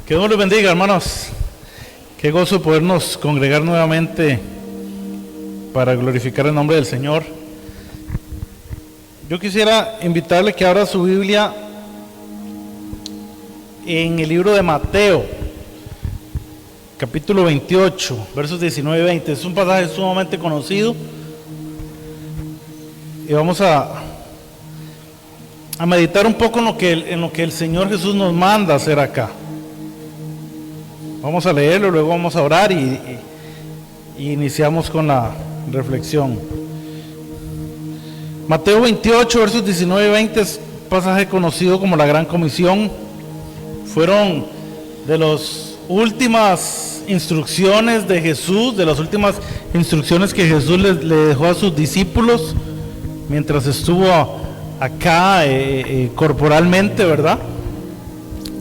Que Dios los bendiga, hermanos. Qué gozo podernos congregar nuevamente para glorificar el nombre del Señor. Yo quisiera invitarle que abra su Biblia en el libro de Mateo, capítulo 28, versos 19 y 20. Es un pasaje sumamente conocido y vamos a meditar un poco en lo que el Señor Jesús nos manda hacer acá. Vamos a leerlo, luego vamos a orar y iniciamos con la reflexión. Mateo 28, versos 19 y 20 es un pasaje conocido como la Gran Comisión. Fueron de las últimas instrucciones de Jesús, de las últimas instrucciones que Jesús le dejó a sus discípulos mientras estuvo acá corporalmente, ¿verdad?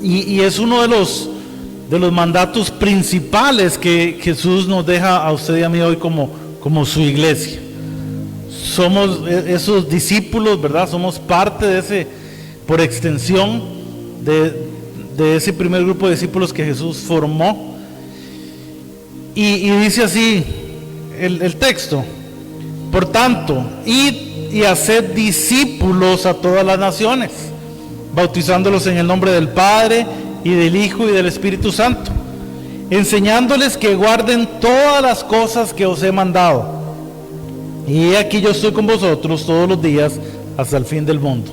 Y es uno de los mandatos principales que Jesús nos deja a usted y a mí hoy como su iglesia. Somos esos discípulos, ¿verdad? Somos parte de ese, por extensión, de ese primer grupo de discípulos que Jesús formó. Y dice así el texto: por tanto, id y haced discípulos a todas las naciones, bautizándolos en el nombre del Padre, y del Hijo y del Espíritu Santo, enseñándoles que guarden todas las cosas que os he mandado. Y he aquí yo estoy con vosotros todos los días hasta el fin del mundo.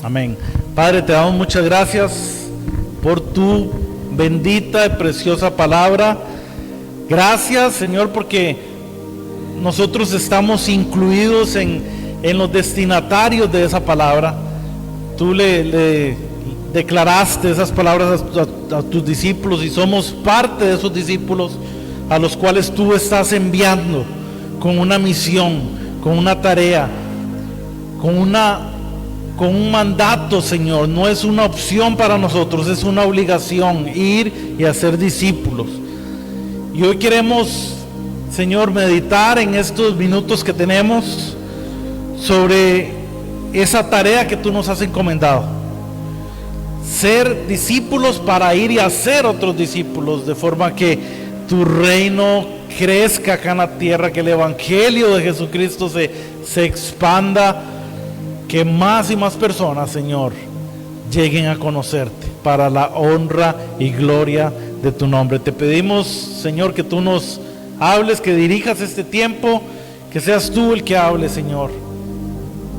Amén. Padre, te damos muchas gracias por tu bendita y preciosa palabra. Gracias, Señor, porque nosotros estamos incluidos en los destinatarios de esa palabra. Tú le declaraste esas palabras a tus discípulos y somos parte de esos discípulos a los cuales tú estás enviando con una misión, con una tarea, con un mandato, Señor. No es una opción para nosotros, es una obligación ir y hacer discípulos. Y hoy queremos, Señor, meditar en estos minutos que tenemos sobre esa tarea que tú nos has encomendado. Ser discípulos para ir y hacer otros discípulos, de forma que tu reino crezca acá en la tierra, que el evangelio de Jesucristo se expanda, que más y más personas, Señor, lleguen a conocerte para la honra y gloria de tu nombre. Te pedimos, Señor, que tú nos hables, que dirijas este tiempo, que seas tú el que hable, Señor,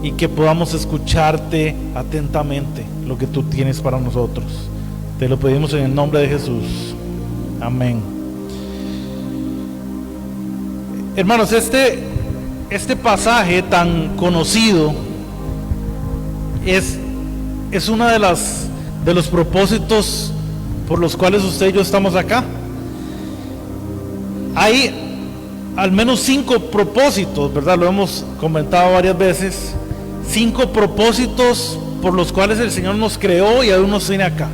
y que podamos escucharte atentamente lo que tú tienes para nosotros. Te lo pedimos en el nombre de Jesús. Amén. Hermanos, este pasaje tan conocido es uno de los propósitos por los cuales usted y yo estamos acá. Hay al menos 5 propósitos, ¿verdad? Lo hemos comentado varias veces. 5 propósitos por los cuales el Señor nos creó y aún nos tiene acá.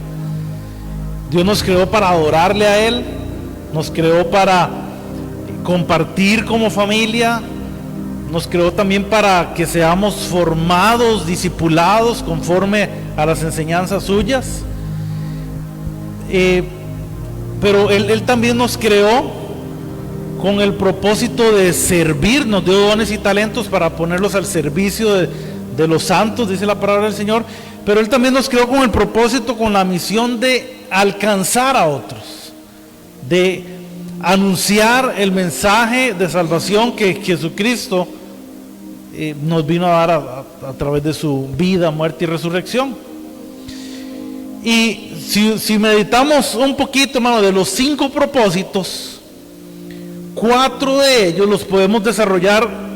Dios nos creó para adorarle a Él, nos creó para compartir como familia, nos creó también para que seamos formados, discipulados conforme a las enseñanzas suyas. Pero Él también nos creó con el propósito de servir. Nos dio dones y talentos para ponerlos al servicio de los santos, dice la palabra del Señor. Pero Él también nos creó con el propósito, con la misión de alcanzar a otros, de anunciar el mensaje de salvación que Jesucristo nos vino a dar a través de su vida, muerte y resurrección. Y si meditamos un poquito, hermano, de los 5 propósitos, 4 de ellos los podemos desarrollar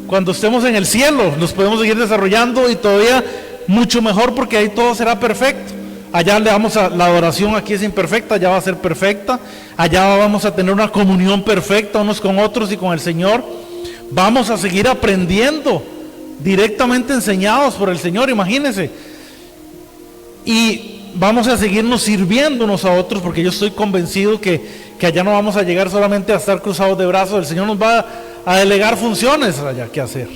cuando estemos en el cielo. Los podemos seguir desarrollando y todavía mucho mejor, porque ahí todo será perfecto. Allá la adoración aquí es imperfecta, allá va a ser perfecta. Allá vamos a tener una comunión perfecta unos con otros y con el Señor. Vamos a seguir aprendiendo, directamente enseñados por el Señor, imagínense. Y vamos a seguirnos sirviendo unos a otros, porque yo estoy convencido que allá no vamos a llegar solamente a estar cruzados de brazos. El Señor nos va a delegar funciones allá que hacer.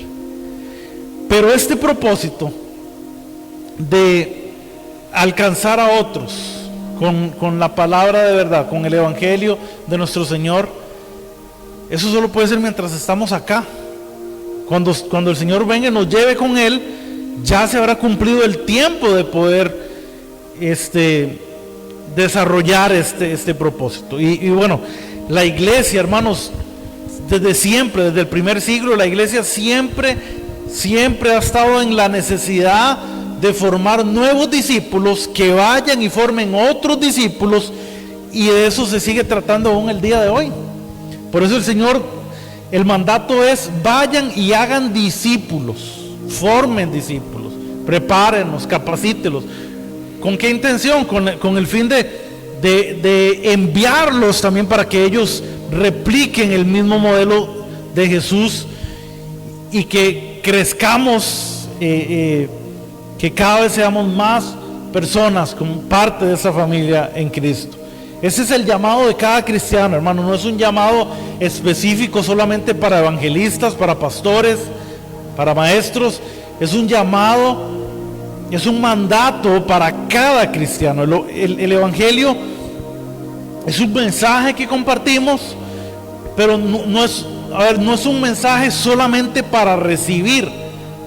Pero este propósito de alcanzar a otros con la palabra de verdad, con el Evangelio de nuestro Señor, eso solo puede ser mientras estamos acá. Cuando el Señor venga y nos lleve con Él, ya se habrá cumplido el tiempo de poder desarrollar este propósito. Y bueno, la iglesia, hermanos, desde siempre, desde el primer siglo, la iglesia siempre ha estado en la necesidad de formar nuevos discípulos que vayan y formen otros discípulos, y de eso se sigue tratando aún el día de hoy. Por eso el mandato es: vayan y hagan discípulos, formen discípulos, prepárenlos, capacítelos. ¿Con qué intención? Con el fin de enviarlos también para que ellos repliquen el mismo modelo de Jesús y que crezcamos, que cada vez seamos más personas como parte de esa familia en Cristo. Ese es el llamado de cada cristiano, hermano. No es un llamado específico solamente para evangelistas, para pastores, para maestros. Es un llamado, es un mandato para cada cristiano. El Evangelio es un mensaje que compartimos, pero no es un mensaje solamente para recibir,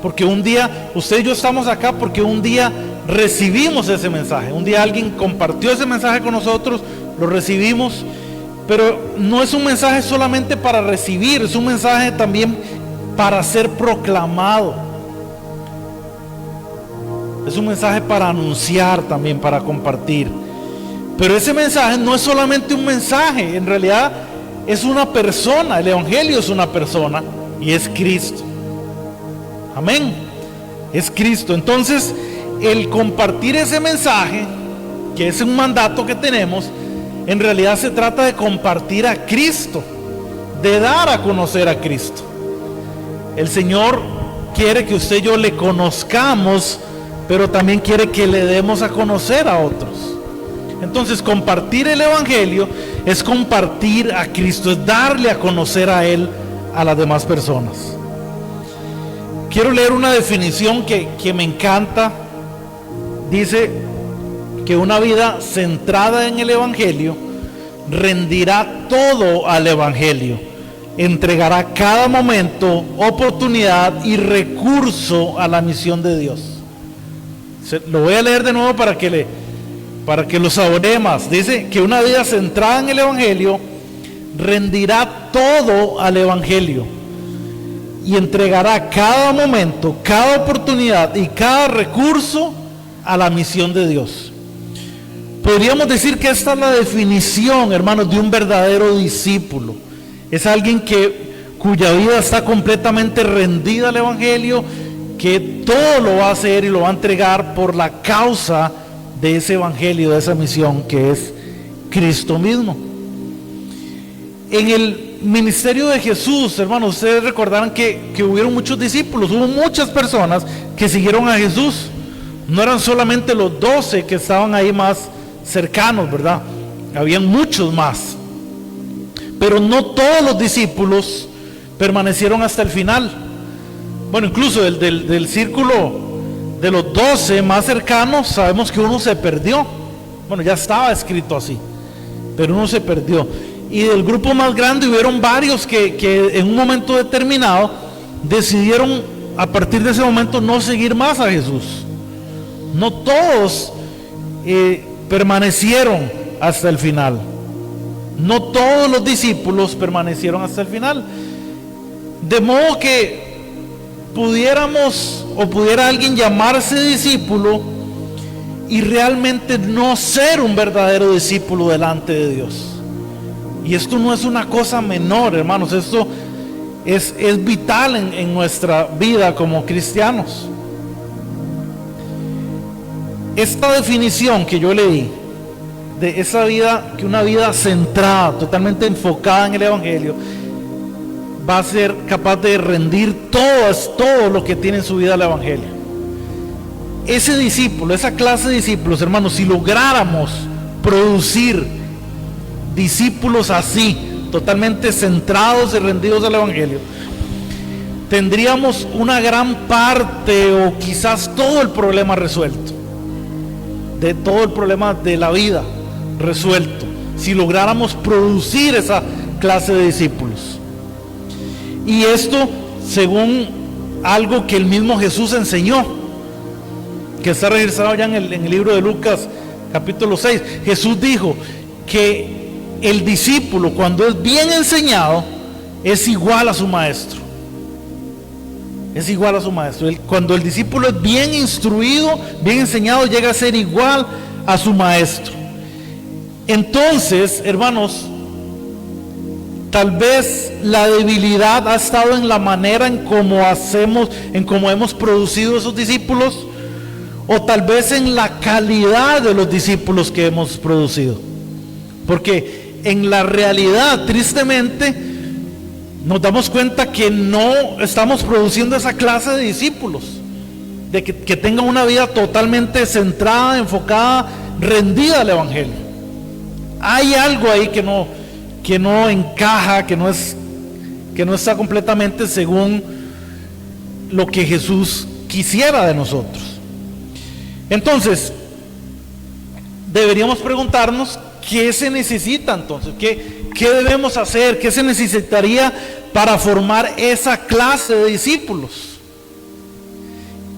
porque un día, usted y yo estamos acá porque un día recibimos ese mensaje. Un día alguien compartió ese mensaje con nosotros, lo recibimos, pero no es un mensaje solamente para recibir, es un mensaje también para ser proclamado. Es un mensaje para anunciar también, para compartir. Pero ese mensaje no es solamente un mensaje, en realidad es una persona. El Evangelio es una persona y es Cristo. Amén. Es Cristo. Entonces, el compartir ese mensaje, que es un mandato que tenemos, en realidad se trata de compartir a Cristo, de dar a conocer a Cristo. El Señor quiere que usted y yo le conozcamos, pero también quiere que le demos a conocer a otros. Entonces, compartir el Evangelio es compartir a Cristo, es darle a conocer a Él a las demás personas. Quiero leer una definición que me encanta. Dice que una vida centrada en el Evangelio rendirá todo al Evangelio, entregará cada momento, oportunidad y recurso a la misión de Dios. Lo voy a leer de nuevo para que lo saboree más. Dice que una vida centrada en el Evangelio rendirá todo al Evangelio y entregará cada momento, cada oportunidad y cada recurso a la misión de Dios. Podríamos decir que esta es la definición, hermanos, de un verdadero discípulo. Es alguien cuya vida está completamente rendida al Evangelio, que todo lo va a hacer y lo va a entregar por la causa de ese Evangelio, de esa misión que es Cristo mismo. En el ministerio de Jesús, hermanos, ustedes recordarán que hubieron muchos discípulos, hubo muchas personas que siguieron a Jesús. No eran solamente los 12 que estaban ahí más cercanos, ¿verdad? Habían muchos más. Pero no todos los discípulos permanecieron hasta el final. Bueno, incluso del círculo de los 12 más cercanos, sabemos que uno se perdió. Bueno, ya estaba escrito así, pero uno se perdió. Y del grupo más grande hubieron varios que en un momento determinado decidieron a partir de ese momento no seguir más a Jesús. No todos permanecieron hasta el final. No todos los discípulos permanecieron hasta el final. De modo que pudiera alguien llamarse discípulo y realmente no ser un verdadero discípulo delante de Dios. Y esto no es una cosa menor, hermanos. Esto es vital en nuestra vida como cristianos. Esta definición que yo leí de esa vida, que una vida centrada, totalmente enfocada en el Evangelio, va a ser capaz de rendir todo lo que tiene en su vida el Evangelio. Ese discípulo, esa clase de discípulos, hermanos, si lográramos producir discípulos así, totalmente centrados y rendidos al Evangelio, tendríamos una gran parte o quizás todo el problema resuelto, de todo el problema de la vida, resuelto, si lográramos producir esa clase de discípulos. Y esto según algo que el mismo Jesús enseñó, que está registrado ya en el libro de Lucas capítulo 6. Jesús dijo que el discípulo, cuando es bien enseñado, es igual a su maestro. Es igual a su maestro. Cuando el discípulo es bien instruido, bien enseñado, llega a ser igual a su maestro. Entonces, hermanos, tal vez la debilidad ha estado en la manera en cómo hacemos, en cómo hemos producido esos discípulos, o tal vez en la calidad de los discípulos que hemos producido. Porque en la realidad, tristemente, nos damos cuenta que no estamos produciendo esa clase de discípulos, de que tengan una vida totalmente centrada, enfocada, rendida al Evangelio. Hay algo ahí que no encaja, que no está completamente según lo que Jesús quisiera de nosotros. Entonces, deberíamos preguntarnos qué se necesita entonces, qué debemos hacer, qué se necesitaría para formar esa clase de discípulos.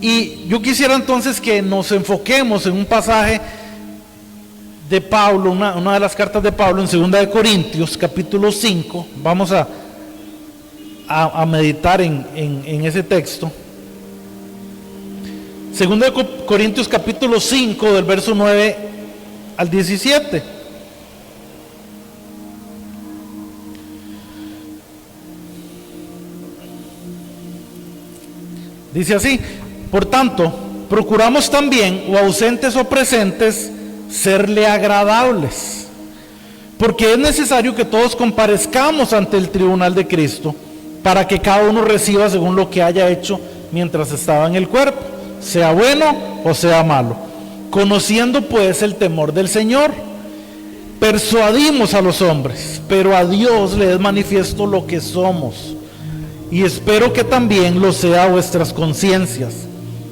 Y yo quisiera entonces que nos enfoquemos en un pasaje de Pablo, una de las cartas de Pablo en 2 de Corintios capítulo 5. Vamos a meditar en ese texto. 2 de Corintios capítulo 5 del verso 9 al 17. Dice así: por tanto, procuramos también, o ausentes o presentes, serle agradables, porque es necesario que todos comparezcamos ante el tribunal de Cristo, para que cada uno reciba según lo que haya hecho mientras estaba en el cuerpo, sea bueno o sea malo. Conociendo pues el temor del Señor, persuadimos a los hombres, pero a Dios le es manifiesto lo que somos, y espero que también lo sea vuestras conciencias.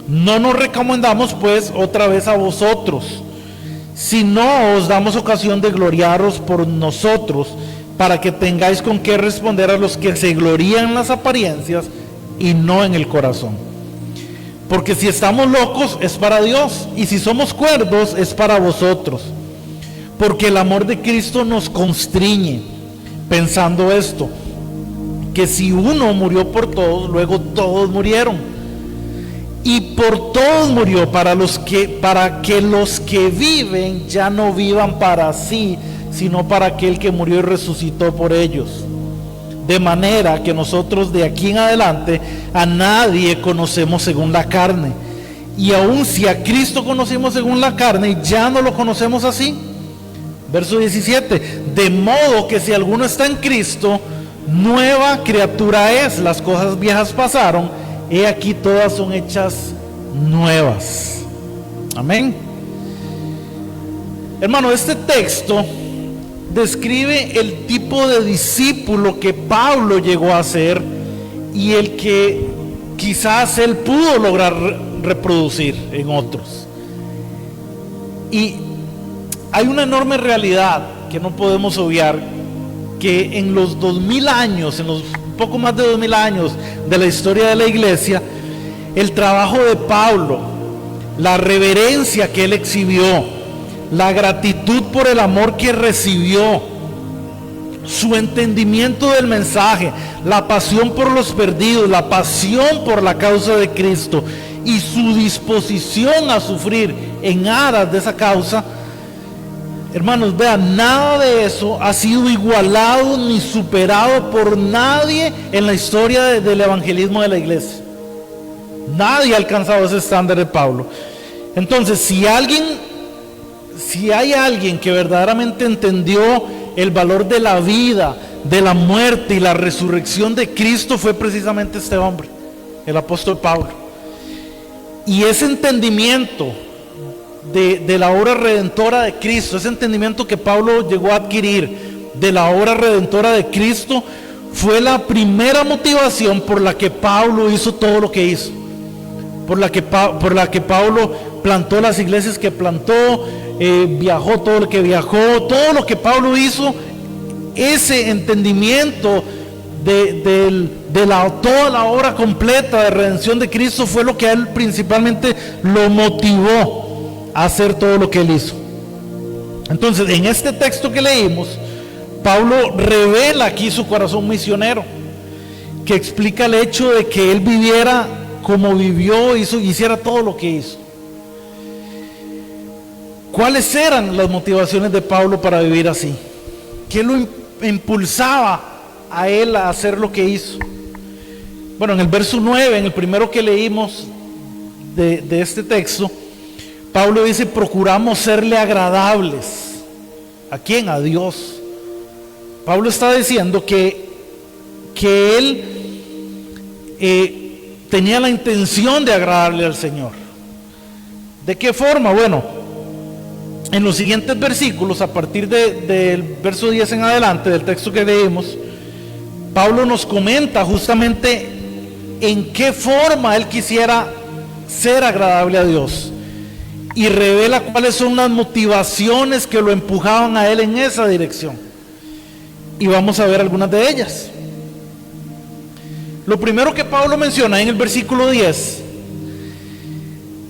No nos recomendamos pues otra vez a vosotros, sino os damos ocasión de gloriaros por nosotros, para que tengáis con qué responder a los que se glorían en las apariencias y no en el corazón. Porque si estamos locos es para Dios, y si somos cuerdos es para vosotros. Porque el amor de Cristo nos constriñe, pensando esto, que si uno murió por todos, luego todos murieron. Y por todos murió, para que los que viven ya no vivan para sí, sino para aquel que murió y resucitó por ellos. De manera que nosotros de aquí en adelante a nadie conocemos según la carne. Y aun si a Cristo conocimos según la carne, ya no lo conocemos así. Verso 17: de modo que si alguno está en Cristo, nueva criatura es. Las cosas viejas pasaron, he aquí todas son hechas nuevas. Amén. Hermano, este texto describe el tipo de discípulo que Pablo llegó a ser y el que quizás él pudo lograr reproducir en otros. Y hay una enorme realidad que no podemos obviar, que en los 2000 años, en los poco más de 2000 años de la historia de la iglesia, el trabajo de Pablo, la reverencia que él exhibió, la gratitud por el amor que recibió, su entendimiento del mensaje, la pasión por los perdidos, la pasión por la causa de Cristo y su disposición a sufrir en aras de esa causa, hermanos, vean, nada de eso ha sido igualado ni superado por nadie en la historia del evangelismo de la iglesia. Nadie ha alcanzado ese estándar de Pablo. Entonces, si hay alguien que verdaderamente entendió el valor de la vida, de la muerte y la resurrección de Cristo, fue precisamente este hombre, el apóstol Pablo. Y ese entendimiento de la obra redentora de Cristo, ese entendimiento que Pablo llegó a adquirir de la obra redentora de Cristo, fue la primera motivación por la que Pablo hizo todo lo que hizo, por la que Pablo plantó las iglesias que plantó, viajó, todo lo que viajó, todo lo que Pablo hizo, ese entendimiento de toda la obra completa de redención de Cristo fue lo que a él principalmente lo motivó a hacer todo lo que él hizo. Entonces, en este texto que leímos, Pablo revela aquí su corazón misionero, que explica el hecho de que él viviera como vivió, hiciera todo lo que hizo. ¿Cuáles eran las motivaciones de Pablo para vivir así? ¿Qué lo impulsaba a él a hacer lo que hizo? Bueno, en el verso 9, en el primero que leímos de este texto, Pablo dice: procuramos serle agradables. ¿A quién? A Dios. Pablo está diciendo que él tenía la intención de agradarle al Señor. ¿De qué forma? Bueno, en los siguientes versículos, a partir del verso 10 en adelante del texto que leímos, Pablo nos comenta justamente en qué forma él quisiera ser agradable a Dios, y revela cuáles son las motivaciones que lo empujaban a él en esa dirección. Y vamos a ver algunas de ellas. Lo primero que Pablo menciona en el versículo 10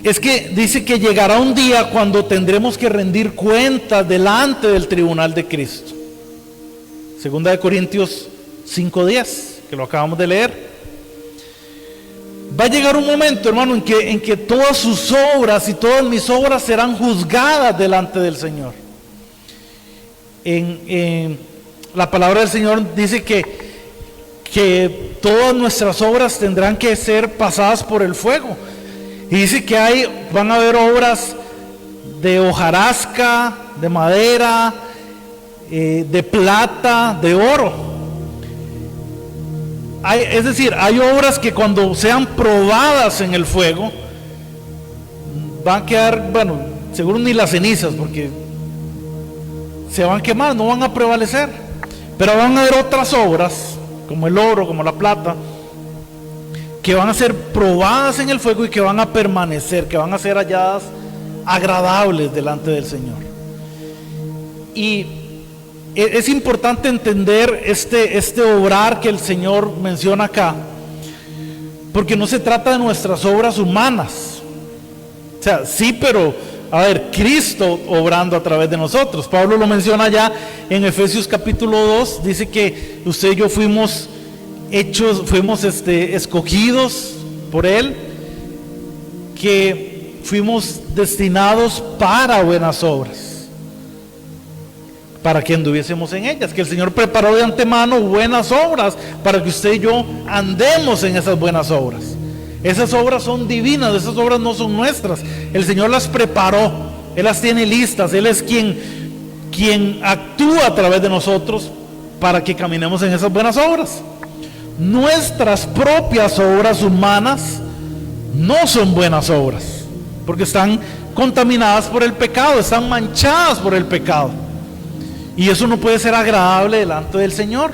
es que dice que llegará un día cuando tendremos que rendir cuentas delante del tribunal de Cristo. Segunda de Corintios 5:10, que lo acabamos de leer. Va a llegar un momento, hermano, en que todas sus obras y todas mis obras serán juzgadas delante del Señor. La palabra del Señor dice que todas nuestras obras tendrán que ser pasadas por el fuego. Y dice que van a haber obras de hojarasca, de madera, de plata, de oro. Es decir, hay obras que cuando sean probadas en el fuego van a quedar, bueno, seguro ni las cenizas, porque se van a quemar, no van a prevalecer. Pero van a haber otras obras, como el oro, como la plata, que van a ser probadas en el fuego y que van a permanecer, que van a ser halladas agradables delante del Señor. Y es importante entender este obrar que el Señor menciona acá, porque no se trata de nuestras obras humanas. O sea, sí, pero a ver, Cristo obrando a través de nosotros. Pablo lo menciona ya en Efesios capítulo 2, dice que usted y yo fuimos escogidos por Él, que fuimos destinados para buenas obras, para que anduviésemos en ellas, que el Señor preparó de antemano buenas obras para que usted y yo andemos en esas buenas obras. Esas obras son divinas, esas obras no son nuestras. El Señor las preparó, Él las tiene listas, Él es quien actúa a través de nosotros para que caminemos en esas buenas obras. Nuestras propias obras humanas no son buenas obras, porque están contaminadas por el pecado, están manchadas por el pecado. Y eso no puede ser agradable delante del Señor.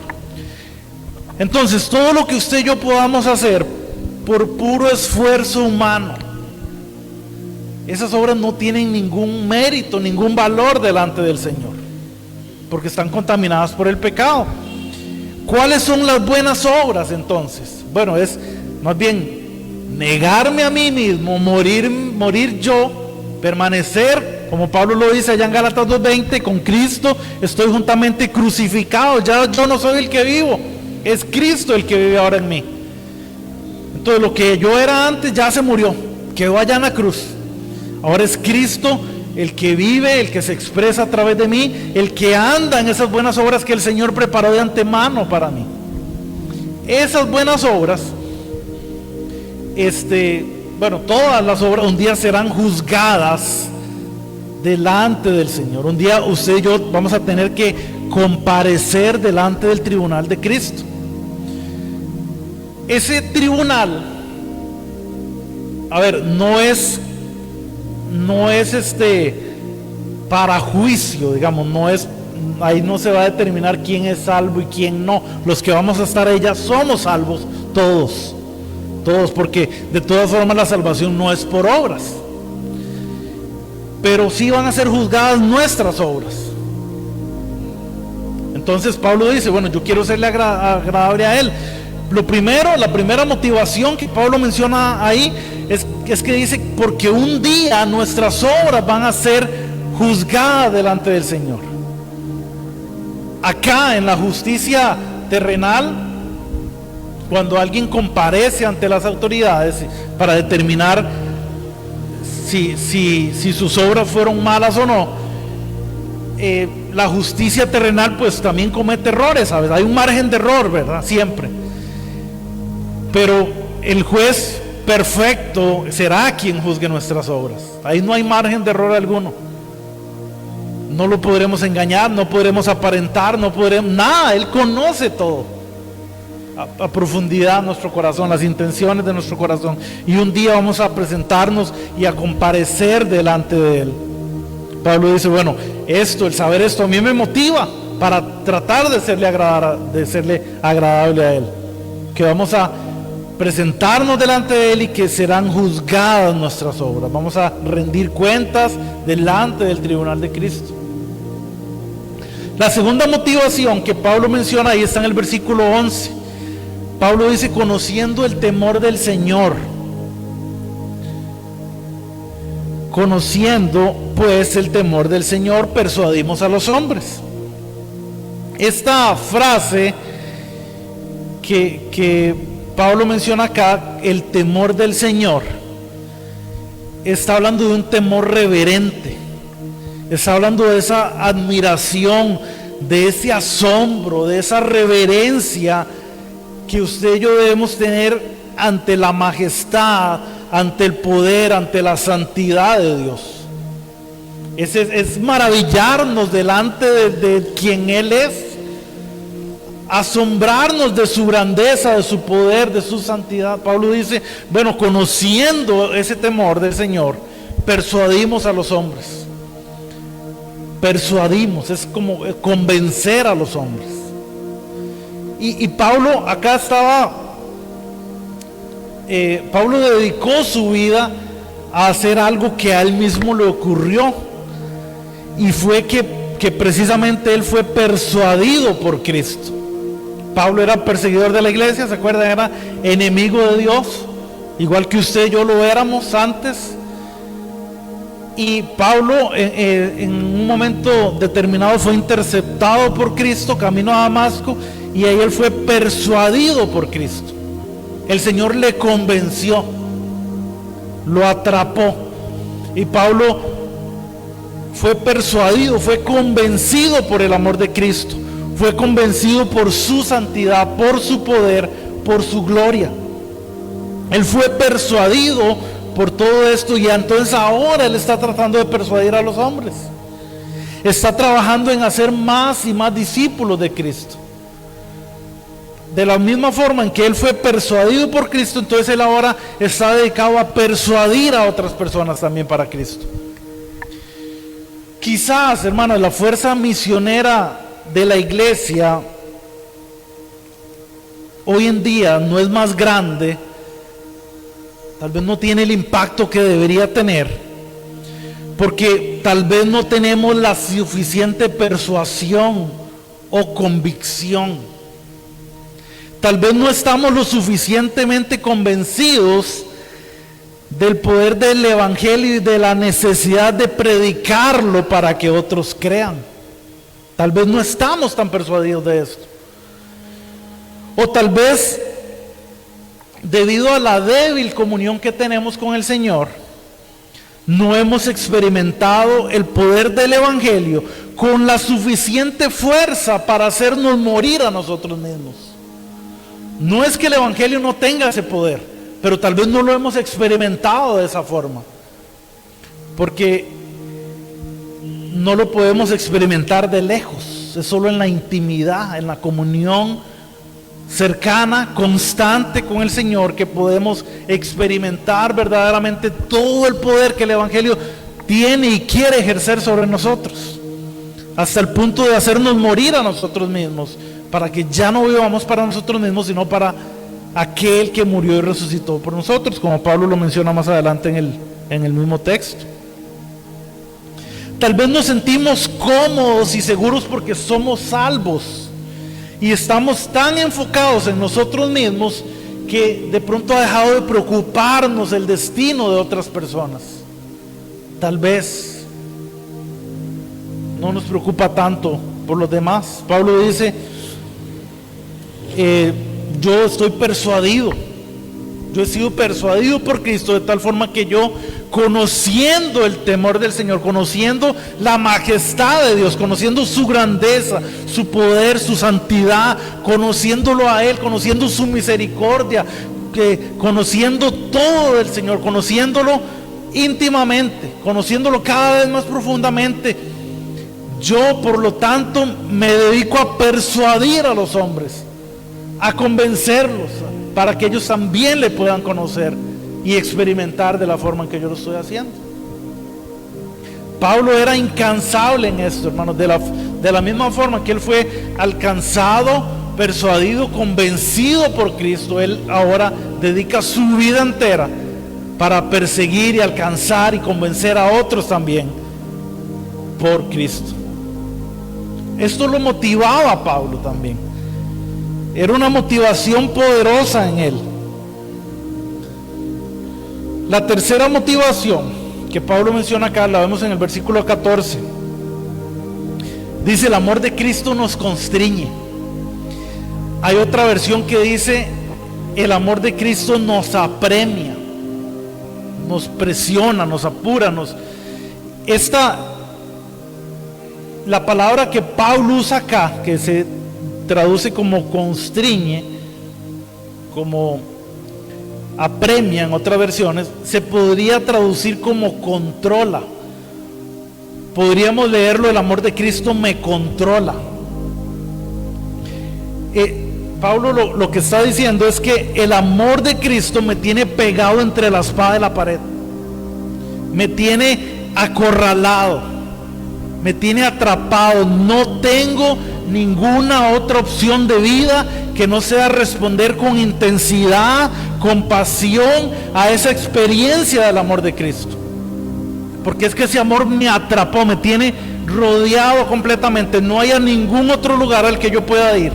Entonces, todo lo que usted y yo podamos hacer por puro esfuerzo humano, esas obras no tienen ningún mérito, ningún valor delante del Señor, porque están contaminadas por el pecado. ¿Cuáles son las buenas obras entonces? Bueno, es más bien negarme a mí mismo, morir yo, permanecer, como Pablo lo dice allá en Gálatas 2:20, con Cristo estoy juntamente crucificado. Ya yo no soy el que vivo, es Cristo el que vive ahora en mí. Entonces lo que yo era antes ya se murió, quedó allá en la cruz. Ahora es Cristo el que vive, el que se expresa a través de mí, el que anda en esas buenas obras que el Señor preparó de antemano para mí. Esas buenas obras, todas las obras un día serán juzgadas delante del Señor. Un día usted y yo vamos a tener que comparecer delante del tribunal de Cristo. Ese tribunal, no es para juicio, digamos, ahí no se va a determinar quién es salvo y quién no. Los que vamos a estar allá somos salvos, todos, porque de todas formas la salvación no es por obras. pero sí van a ser juzgadas nuestras obras. Entonces Pablo dice, bueno, yo quiero serle agradable a Él. Lo primero, la primera motivación que Pablo menciona ahí es que dice, porque un día nuestras obras van a ser juzgadas delante del Señor. Acá en la justicia terrenal, cuando alguien comparece ante las autoridades para determinar si sus obras fueron malas o no, la justicia terrenal pues también comete errores, ¿sabes? Hay un margen de error, ¿verdad? Siempre. Pero el juez perfecto será quien juzgue nuestras obras. Ahí no hay margen de error alguno. No lo podremos engañar, no podremos aparentar, no podremos nada. Él conoce todo a profundidad nuestro corazón, las intenciones de nuestro corazón. Y un día vamos a presentarnos y a comparecer delante de Él. Pablo dice, bueno, el saber esto a mí me motiva para tratar de serle agradable a Él. Que vamos a presentarnos delante de Él y que serán juzgadas nuestras obras. Vamos a rendir cuentas delante del tribunal de Cristo. La segunda motivación que Pablo menciona ahí está en el versículo 11. Pablo dice, conociendo el temor del Señor. Conociendo pues el temor del Señor, persuadimos a los hombres. Esta frase que Pablo menciona acá, el temor del Señor, está hablando de un temor reverente, está hablando de esa admiración, de ese asombro, de esa reverencia que usted y yo debemos tener ante la majestad, ante el poder, ante la santidad de Dios. Es maravillarnos delante de quien Él es, asombrarnos de su grandeza, de su poder, de su santidad. Pablo dice, bueno, conociendo ese temor del Señor, persuadimos a los hombres. Persuadimos, es como convencer a los hombres. Y Pablo acá estaba, Pablo dedicó su vida a hacer algo que a él mismo le ocurrió, y fue que precisamente él fue persuadido por Cristo. Pablo era perseguidor de la iglesia, ¿se acuerdan? Era enemigo de Dios, igual que usted y yo lo éramos antes. Y Pablo en un momento determinado fue interceptado por Cristo camino a Damasco, y ahí él fue persuadido por Cristo. El Señor le convenció, lo atrapó, y Pablo fue persuadido, fue convencido por el amor de Cristo, fue convencido por su santidad, por su poder, por su gloria. Él fue persuadido por todo esto, y entonces ahora él está tratando de persuadir a los hombres. Está trabajando en hacer más y más discípulos de Cristo. De la misma forma en que él fue persuadido por Cristo, entonces él ahora está dedicado a persuadir a otras personas también para Cristo. Quizás, hermanos, la fuerza misionera de la iglesia hoy en día no es más grande, tal vez no tiene el impacto que debería tener, porque tal vez no tenemos la suficiente persuasión o convicción. Tal vez no estamos lo suficientemente convencidos del poder del evangelio y de la necesidad de predicarlo para que otros crean. Tal vez no estamos tan persuadidos de esto. O tal vez, debido a la débil comunión que tenemos con el Señor, no hemos experimentado el poder del evangelio con la suficiente fuerza para hacernos morir a nosotros mismos. No es que el evangelio no tenga ese poder, pero tal vez no lo hemos experimentado de esa forma, porque no lo podemos experimentar de lejos. Es solo en la intimidad, en la comunión cercana, constante con el Señor, que podemos experimentar verdaderamente todo el poder que el evangelio tiene y quiere ejercer sobre nosotros, hasta el punto de hacernos morir a nosotros mismos, para que ya no vivamos para nosotros mismos, sino para aquel que murió y resucitó por nosotros, como Pablo lo menciona más adelante en el mismo texto. Tal vez nos sentimos cómodos y seguros porque somos salvos y estamos tan enfocados en nosotros mismos que de pronto ha dejado de preocuparnos el destino de otras personas. Tal vez no nos preocupa tanto por los demás. Pablo dice, yo estoy persuadido, yo he sido persuadido por Cristo, de tal forma que yo, conociendo el temor del Señor, conociendo la majestad de Dios, conociendo su grandeza, su poder, su santidad, conociéndolo a Él, conociendo su misericordia, conociendo todo del Señor, conociéndolo íntimamente, conociéndolo cada vez más profundamente, yo por lo tanto me dedico a persuadir a los hombres, a convencerlos, para que ellos también le puedan conocer y experimentar de la forma en que yo lo estoy haciendo. Pablo era incansable en esto, hermanos, de la misma forma que él fue alcanzado, persuadido, convencido por Cristo. Él ahora dedica su vida entera para perseguir y alcanzar y convencer a otros también por Cristo. Esto lo motivaba a Pablo también. Era una motivación poderosa en él. La tercera motivación que Pablo menciona acá, la vemos en el versículo 14. Dice, el amor de Cristo nos constriñe. Hay otra versión que dice, el amor de Cristo nos apremia, nos presiona, nos apura, la palabra que Pablo usa acá, que se traduce como constriñe, como apremia en otras versiones, se podría traducir como controla. Podríamos leerlo, el amor de Cristo me controla. Pablo lo que está diciendo es que el amor de Cristo me tiene pegado entre la espada y la pared, me tiene acorralado, me tiene atrapado. No tengo ninguna otra opción de vida que no sea responder con intensidad, con pasión a esa experiencia del amor de Cristo, porque es que ese amor me atrapó, me tiene rodeado completamente. No hay a ningún otro lugar al que yo pueda ir.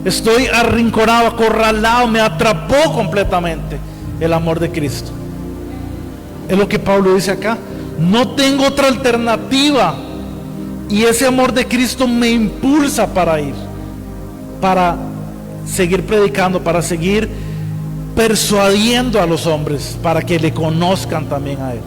Estoy arrinconado, acorralado, me atrapó completamente el amor de Cristo. Es lo que Pablo dice acá. No tengo otra alternativa. Y ese amor de Cristo me impulsa para ir, para seguir predicando, para seguir persuadiendo a los hombres, para que le conozcan también a Él.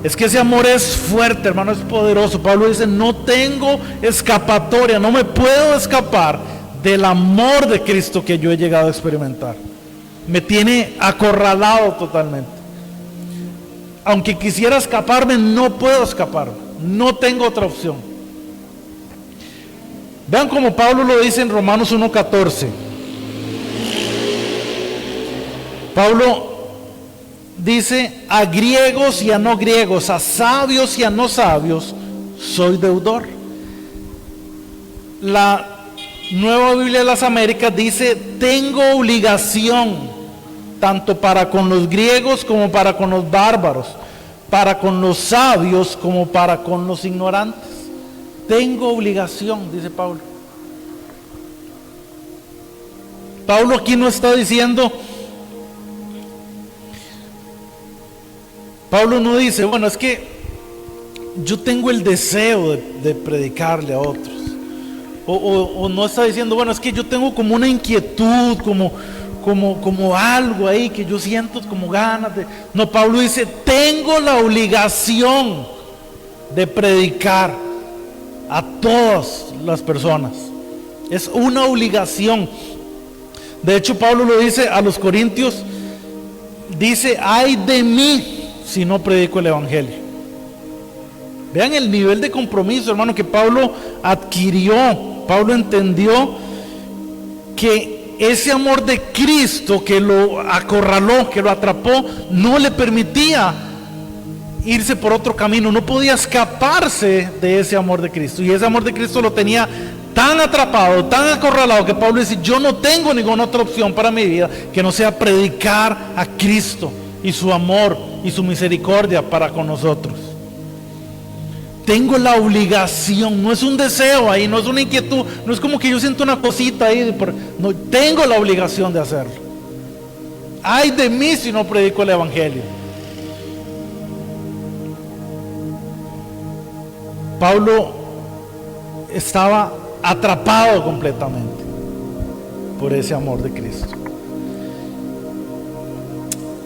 Es que ese amor es fuerte, hermano, es poderoso. Pablo dice, no tengo escapatoria, no me puedo escapar del amor de Cristo que yo he llegado a experimentar. Me tiene acorralado totalmente. Aunque quisiera escaparme, no puedo escaparme. No tengo otra opción. Vean como Pablo lo dice en Romanos 1:14. Pablo dice, a griegos y a no griegos, a sabios y a no sabios, soy deudor. La Nueva Biblia de las Américas dice, tengo obligación, tanto para con los griegos como para con los bárbaros, para con los sabios como para con los ignorantes. Tengo obligación, dice Pablo. Pablo aquí no está diciendo, Pablo no dice, bueno, es que yo tengo el deseo de predicarle a otros. O no está diciendo, bueno, es que yo tengo como una inquietud, como algo ahí que yo siento como ganas de... No, Pablo dice, tengo la obligación de predicar a todas las personas. Es una obligación. De hecho, Pablo lo dice a los corintios, dice, ay de mí si no predico el evangelio. Vean el nivel de compromiso, hermano, que Pablo adquirió. Pablo entendió que ese amor de Cristo que lo acorraló, que lo atrapó, no le permitía irse por otro camino, no podía escaparse de ese amor de Cristo. Y ese amor de Cristo lo tenía tan atrapado, tan acorralado, que Pablo dice, yo no tengo ninguna otra opción para mi vida que no sea predicar a Cristo y su amor y su misericordia para con nosotros. tengo la obligación, no es un deseo ahí, no es una inquietud, no es como que yo siento una cosita ahí, no, tengo la obligación de hacerlo. Ay de mí si no predico el evangelio. Pablo estaba atrapado completamente por ese amor de Cristo.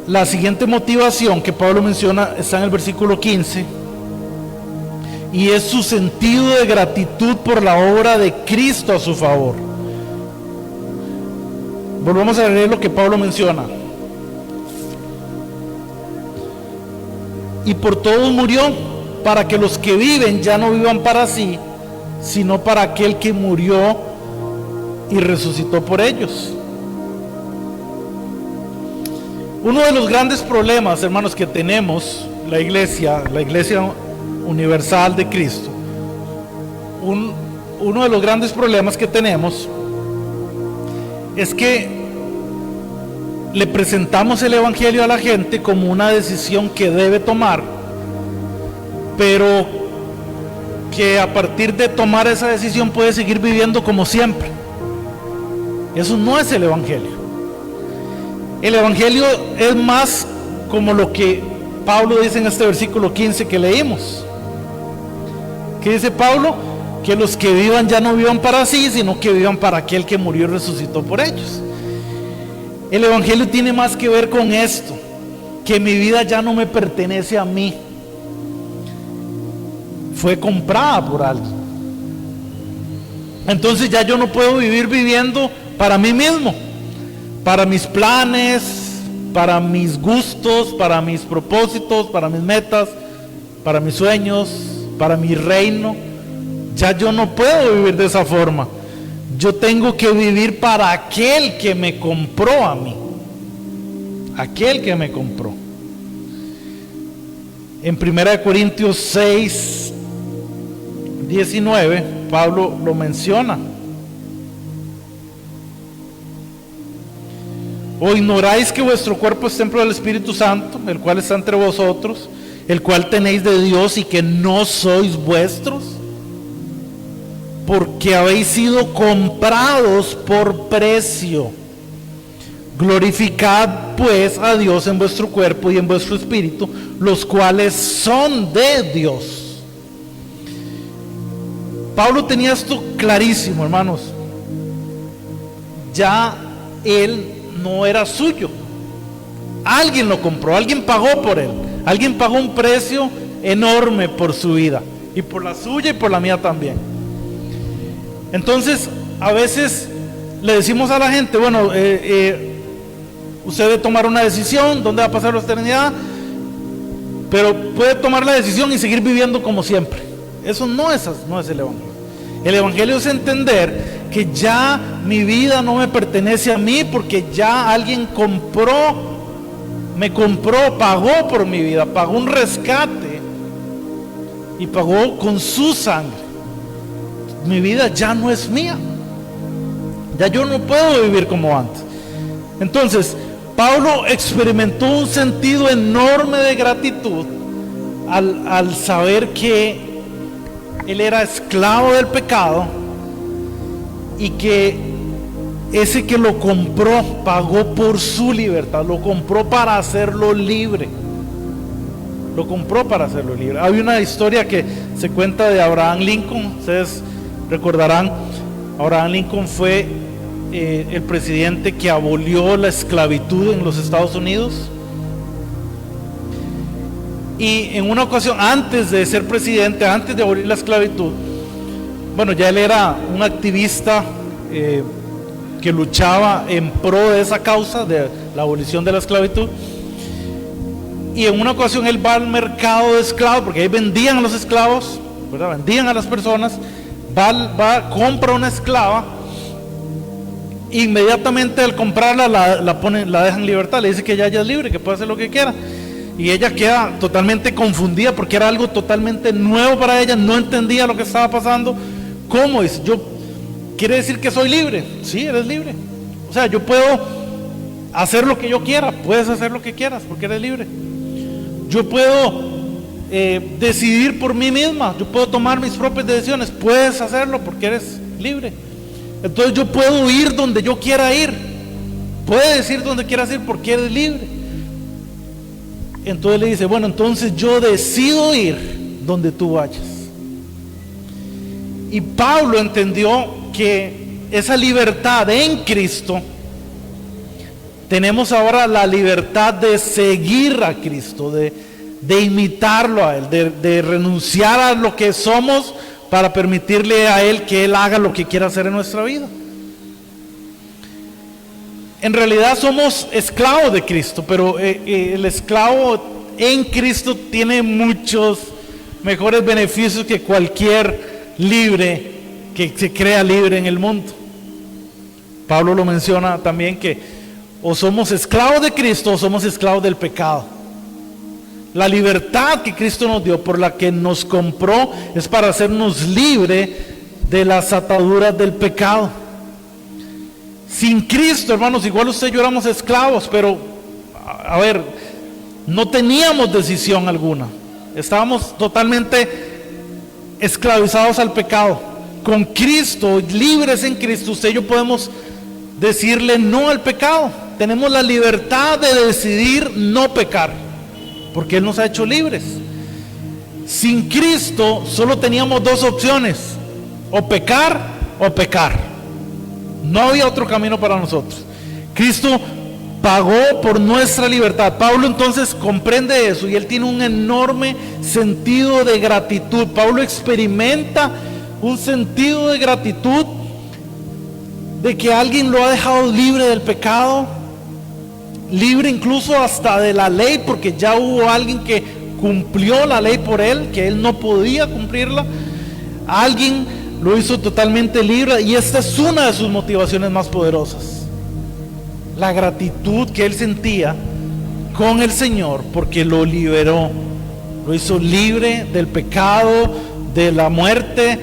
La siguiente motivación que Pablo menciona está en el versículo 15, y es su sentido de gratitud por la obra de Cristo a su favor. Volvamos a leer lo que Pablo menciona. Y por todos murió, para que los que viven ya no vivan para sí, sino para aquel que murió y resucitó por ellos. Uno de los grandes problemas, hermanos, que tenemos la iglesia universal de Cristo, uno de los grandes problemas que tenemos es que le presentamos el evangelio a la gente como una decisión que debe tomar, pero que a partir de tomar esa decisión puede seguir viviendo como siempre. Eso no es el evangelio. El evangelio es más como lo que Pablo dice en este versículo 15 que leímos. ¿Qué dice Pablo? Que los que vivan ya no vivan para sí, sino que vivan para aquel que murió y resucitó por ellos. El evangelio tiene más que ver con esto, que mi vida ya no me pertenece a mí, fue comprada por alguien. Entonces ya yo no puedo vivir viviendo para mí mismo, para mis planes, para mis gustos, para mis propósitos, para mis metas, para mis sueños, para mi reino. Ya yo no puedo vivir de esa forma. Yo tengo que vivir para aquel que me compró a mí, aquel que me compró. En 1 Corintios 6, 19, Pablo lo menciona. ¿O ignoráis que vuestro cuerpo es templo del Espíritu Santo, el cual está entre vosotros, el cual tenéis de Dios, y que no sois vuestros? Porque habéis sido comprados por precio. Glorificad pues a Dios en vuestro cuerpo y en vuestro espíritu, los cuales son de Dios. Pablo tenía esto clarísimo, hermanos. Ya él no era suyo. Alguien lo compró, alguien pagó por él. Alguien pagó un precio enorme por su vida, y por la suya y por la mía también. Entonces, a veces le decimos a la gente, bueno, usted debe tomar una decisión, ¿dónde va a pasar la eternidad? Pero puede tomar la decisión y seguir viviendo como siempre. Eso no es el evangelio. El evangelio es entender que ya mi vida no me pertenece a mí, porque ya alguien me compró, pagó por mi vida, pagó un rescate y pagó con su sangre. Mi vida ya no es mía. Ya yo no puedo vivir como antes. Entonces, Pablo experimentó un sentido enorme de gratitud al saber que él era esclavo del pecado, y que ese que lo compró pagó por su libertad, lo compró para hacerlo libre. Lo compró para hacerlo libre. Hay una historia que se cuenta de Abraham Lincoln. Ustedes recordarán, Abraham Lincoln fue el presidente que abolió la esclavitud en los Estados Unidos. Y en una ocasión, antes de ser presidente, antes de abolir la esclavitud, bueno, ya él era un activista que luchaba en pro de esa causa, de la abolición de la esclavitud. Y en una ocasión él va al mercado de esclavos, porque ahí vendían a los esclavos, ¿verdad? Vendían a las personas. Compra una esclava. Inmediatamente al comprarla la dejan en libertad, le dice que ella es libre, que puede hacer lo que quiera. Y ella queda totalmente confundida, porque era algo totalmente nuevo para ella, no entendía lo que estaba pasando. ¿Cómo es? ¿Quiere decir que soy libre? Sí, eres libre. O sea, yo puedo hacer lo que yo quiera. Puedes hacer lo que quieras porque eres libre. Yo puedo decidir por mí misma, yo puedo tomar mis propias decisiones. Puedes hacerlo porque eres libre. Entonces yo puedo ir donde yo quiera ir. Puedes ir donde quieras ir porque eres libre. Entonces le dice, bueno, entonces yo decido ir donde tú vayas. Y Pablo entendió que esa libertad en Cristo, tenemos ahora la libertad de seguir a Cristo, de imitarlo a Él, de renunciar a lo que somos para permitirle a Él que Él haga lo que quiera hacer en nuestra vida. En realidad somos esclavos de Cristo, pero el esclavo en Cristo tiene muchos mejores beneficios que cualquier libre que se crea libre en el mundo. Pablo lo menciona también, que o somos esclavos de Cristo o somos esclavos del pecado. La libertad que Cristo nos dio, por la que nos compró, es para hacernos libres de las ataduras del pecado. Sin Cristo, hermanos, igual usted y yo éramos esclavos, pero a ver, no teníamos decisión alguna. Estábamos totalmente esclavizados al pecado. Con Cristo, libres en Cristo, usted y yo podemos decirle no al pecado. Tenemos la libertad de decidir no pecar, porque Él nos ha hecho libres. Sin Cristo solo teníamos dos opciones: o pecar o pecar. No había otro camino para nosotros. Cristo pagó por nuestra libertad. Pablo entonces comprende eso y él tiene un enorme sentido de gratitud. Pablo experimenta un sentido de gratitud de que alguien lo ha dejado libre del pecado, libre incluso hasta de la ley, porque ya hubo alguien que cumplió la ley por él, que él no podía cumplirla. Alguien lo hizo totalmente libre, y esta es una de sus motivaciones más poderosas: la gratitud que él sentía con el Señor, porque lo liberó, lo hizo libre del pecado, de la muerte,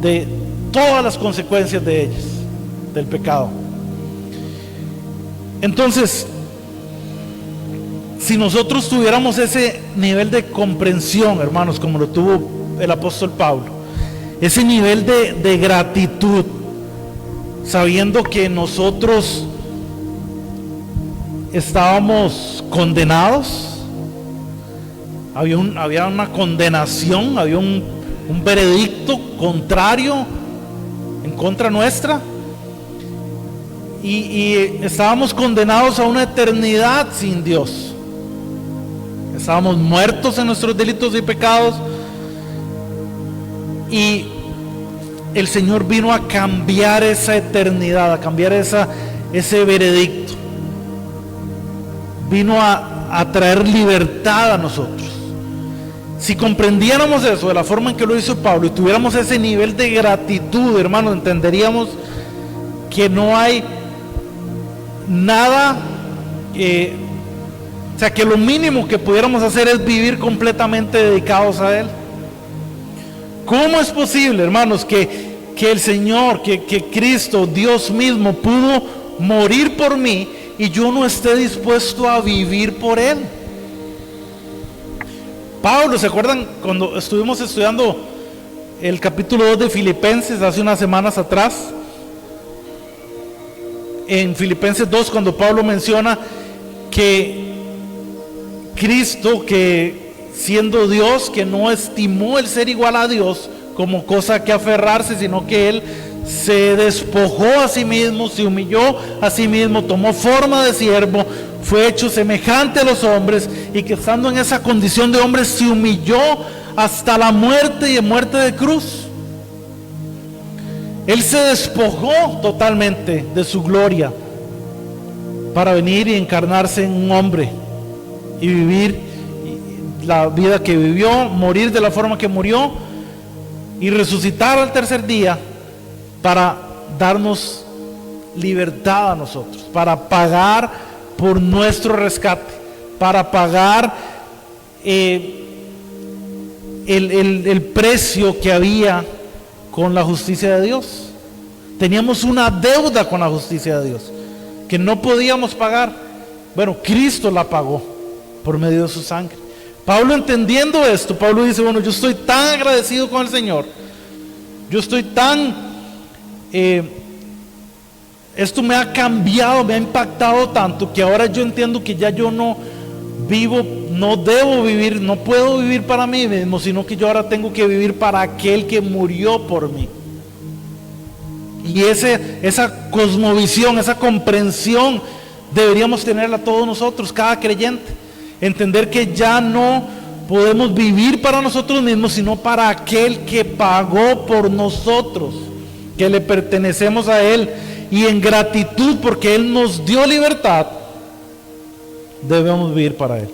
de todas las consecuencias de ellas, del pecado. Entonces, si nosotros tuviéramos ese nivel de comprensión, hermanos, como lo tuvo el apóstol Pablo, ese nivel de gratitud, sabiendo que nosotros estábamos condenados, había una condenación, había un veredicto contrario en contra nuestra, y estábamos condenados a una eternidad sin Dios. Estábamos muertos en nuestros delitos y pecados, y el Señor vino a cambiar esa eternidad, a cambiar ese veredicto. Vino a traer libertad a nosotros. Si comprendiéramos eso de la forma en que lo hizo Pablo y tuviéramos ese nivel de gratitud, hermanos, entenderíamos que no hay nada, o sea, que lo mínimo que pudiéramos hacer es vivir completamente dedicados a Él. ¿Cómo es posible, hermanos, que el Señor, que Cristo, Dios mismo, pudo morir por mí y yo no esté dispuesto a vivir por Él? Pablo, ¿se acuerdan cuando estuvimos estudiando el capítulo 2 de Filipenses hace unas semanas atrás? En Filipenses 2, cuando Pablo menciona que Cristo, que siendo Dios, que no estimó el ser igual a Dios como cosa que aferrarse, sino que Él se despojó a sí mismo, se humilló a sí mismo, tomó forma de siervo, fue hecho semejante a los hombres, y que estando en esa condición de hombre se humilló hasta la muerte, y en muerte de cruz. Él se despojó totalmente de su gloria para venir y encarnarse en un hombre y vivir la vida que vivió, morir de la forma que murió y resucitar al tercer día para darnos libertad a nosotros, para pagar por nuestro rescate, para pagar el precio que había con la justicia de Dios. Teníamos una deuda con la justicia de Dios que no podíamos pagar. Bueno, Cristo la pagó por medio de su sangre. Pablo, entendiendo esto, Pablo dice, bueno, yo estoy tan agradecido con el Señor, yo estoy tan, esto me ha cambiado, me ha impactado tanto, que ahora yo entiendo que ya yo no vivo, no debo vivir, no puedo vivir para mí mismo, sino que yo ahora tengo que vivir para aquel que murió por mí. Y esa cosmovisión, esa comprensión deberíamos tenerla todos nosotros, cada creyente. Entender que ya no podemos vivir para nosotros mismos, sino para aquel que pagó por nosotros, que le pertenecemos a Él. Y en gratitud, porque Él nos dio libertad, debemos vivir para Él.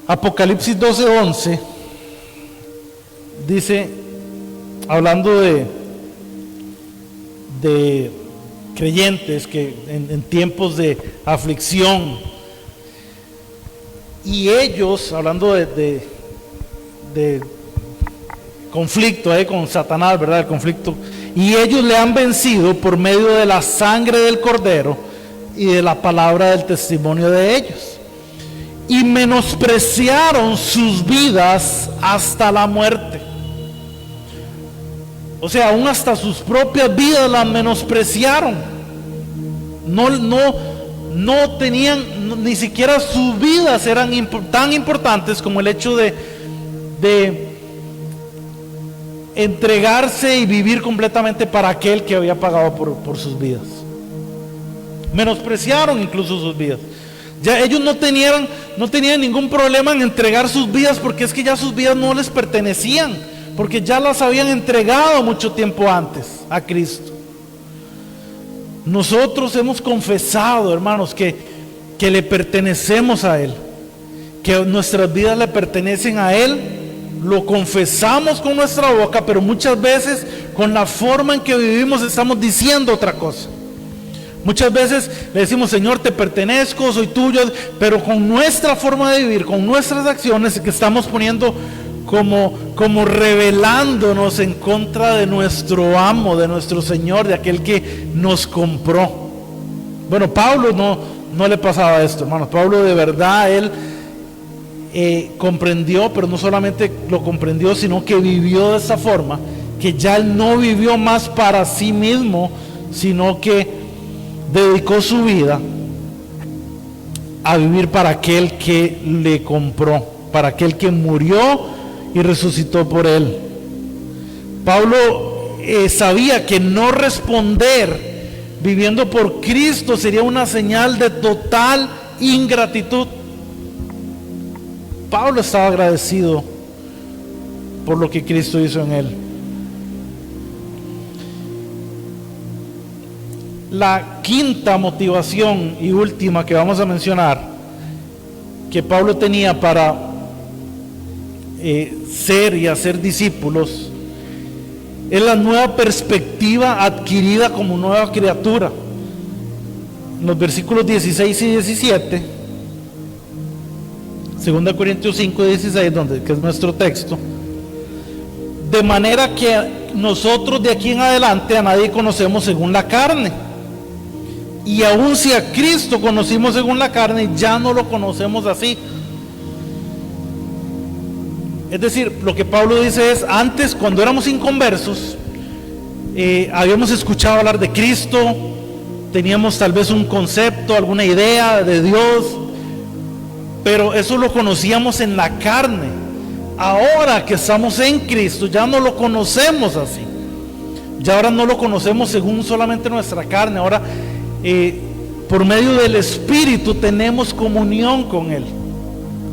Apocalipsis 12:11 dice, hablando de creyentes que en tiempos de aflicción, y ellos, hablando de conflicto con Satanás, ¿verdad? El conflicto, y ellos le han vencido por medio de la sangre del Cordero y de la palabra del testimonio de ellos, y menospreciaron sus vidas hasta la muerte. O sea, aún hasta sus propias vidas las menospreciaron. No tenían, ni siquiera sus vidas eran tan importantes como el hecho de entregarse y vivir completamente para aquel que había pagado por sus vidas. Menospreciaron incluso sus vidas. Ya ellos no tenían ningún problema en entregar sus vidas, porque es que ya sus vidas no les pertenecían, porque ya las habían entregado mucho tiempo antes a Cristo. Nosotros hemos confesado, hermanos, que le pertenecemos a Él, que nuestras vidas le pertenecen a Él. Lo confesamos con nuestra boca, pero muchas veces con la forma en que vivimos estamos diciendo otra cosa. Muchas veces le decimos, Señor, te pertenezco, soy tuyo, pero con nuestra forma de vivir, con nuestras acciones, que estamos poniendo como rebelándonos en contra de nuestro amo, de nuestro Señor, de aquel que nos compró. Bueno, Pablo no le pasaba esto, hermanos. Pablo de verdad, él comprendió, pero no solamente lo comprendió, sino que vivió de esa forma, que ya él no vivió más para sí mismo, sino que dedicó su vida a vivir para aquel que le compró, para aquel que murió y resucitó por él. Pablo sabía que no responder viviendo por Cristo sería una señal de total ingratitud. Pablo estaba agradecido por lo que Cristo hizo en él. La quinta motivación y última que vamos a mencionar, que Pablo tenía para ser y hacer discípulos, es la nueva perspectiva adquirida como nueva criatura. En los versículos 16 y 17, 2 Corintios 5, 16, que es nuestro texto, de manera que nosotros de aquí en adelante a nadie conocemos según la carne, y aun si a Cristo conocimos según la carne, ya no lo conocemos así. Es decir, lo que Pablo dice es, antes, cuando éramos inconversos, habíamos escuchado hablar de Cristo, teníamos tal vez un concepto, alguna idea de Dios, pero eso lo conocíamos en la carne. Ahora que estamos en Cristo, ya no lo conocemos así. Ya ahora no lo conocemos según solamente nuestra carne. Ahora, por medio del Espíritu tenemos comunión con Él.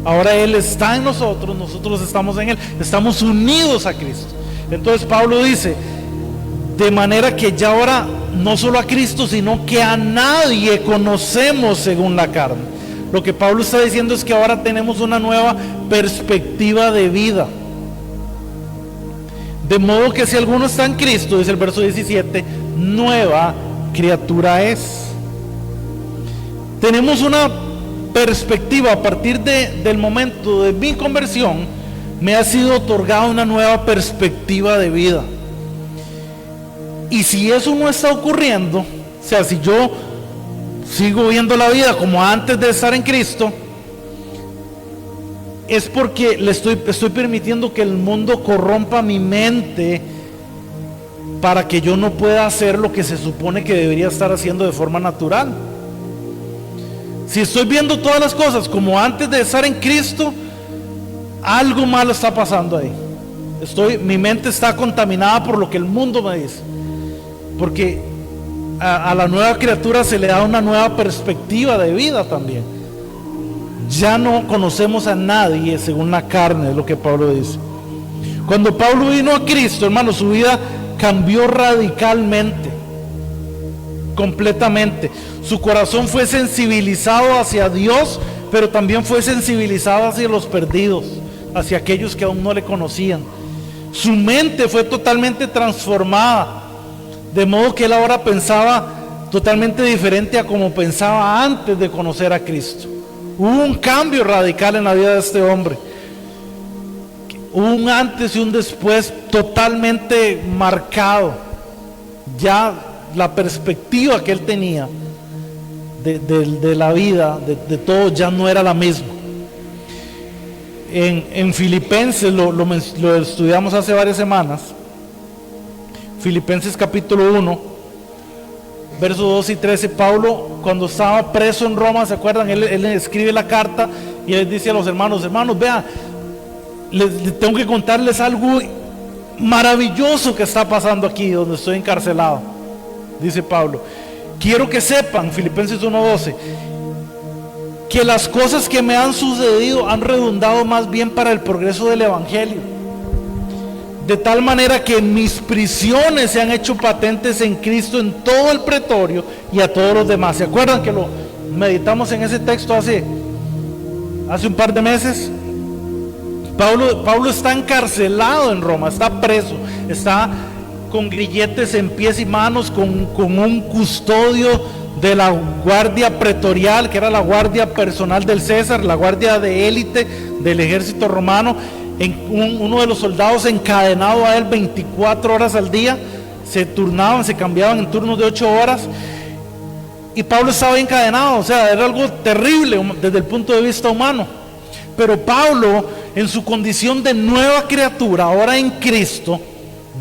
Ahora Él está en nosotros, nosotros estamos en Él, estamos unidos a Cristo. Entonces Pablo dice, de manera que ya ahora no solo a Cristo, sino que a nadie conocemos según la carne. Lo que Pablo está diciendo es que ahora tenemos una nueva perspectiva de vida. De modo que si alguno está en Cristo, dice el verso 17, nueva criatura es. Tenemos una perspectiva a partir del momento de mi conversión. Me ha sido otorgada una nueva perspectiva de vida. Y si eso no está ocurriendo, o sea, si yo sigo viendo la vida como antes de estar en Cristo, es porque estoy permitiendo que el mundo corrompa mi mente para que yo no pueda hacer lo que se supone que debería estar haciendo de forma natural. Si estoy viendo todas las cosas como antes de estar en Cristo, algo malo está pasando ahí. Mi mente está contaminada por lo que el mundo me dice. Porque a la nueva criatura se le da una nueva perspectiva de vida también. Ya no conocemos a nadie según la carne, es lo que Pablo dice. Cuando Pablo vino a Cristo, hermano, su vida cambió radicalmente, completamente. Su corazón fue sensibilizado hacia Dios, pero también fue sensibilizado hacia los perdidos, hacia aquellos que aún no le conocían. Su mente fue totalmente transformada, de modo que él ahora pensaba totalmente diferente a como pensaba antes de conocer a Cristo. Hubo un cambio radical en la vida de este hombre. Hubo un antes y un después totalmente marcado. Ya la perspectiva que él tenía de la vida, de todo, ya no era la misma. En Filipenses, lo estudiamos hace varias semanas. Filipenses capítulo 1, versos 2 y 13, Pablo, cuando estaba preso en Roma, ¿se acuerdan? Él escribe la carta y él dice a los hermanos, vean, les tengo que contarles algo maravilloso que está pasando aquí donde estoy encarcelado. Dice Pablo, quiero que sepan, Filipenses 1:12, que las cosas que me han sucedido han redundado más bien para el progreso del evangelio, de tal manera que mis prisiones se han hecho patentes en Cristo en todo el pretorio y a todos los demás. ¿Se acuerdan que lo meditamos en ese texto hace un par de meses? Pablo está encarcelado en Roma, está preso, está con grilletes en pies y manos, con un custodio de la guardia pretorial, que era la guardia personal del César, la guardia de élite del ejército romano. Uno de los soldados encadenado a él 24 horas al día, se turnaban, se cambiaban en turnos de 8 horas, y Pablo estaba encadenado. O sea, era algo terrible desde el punto de vista humano. Pero Pablo, en su condición de nueva criatura, ahora en Cristo,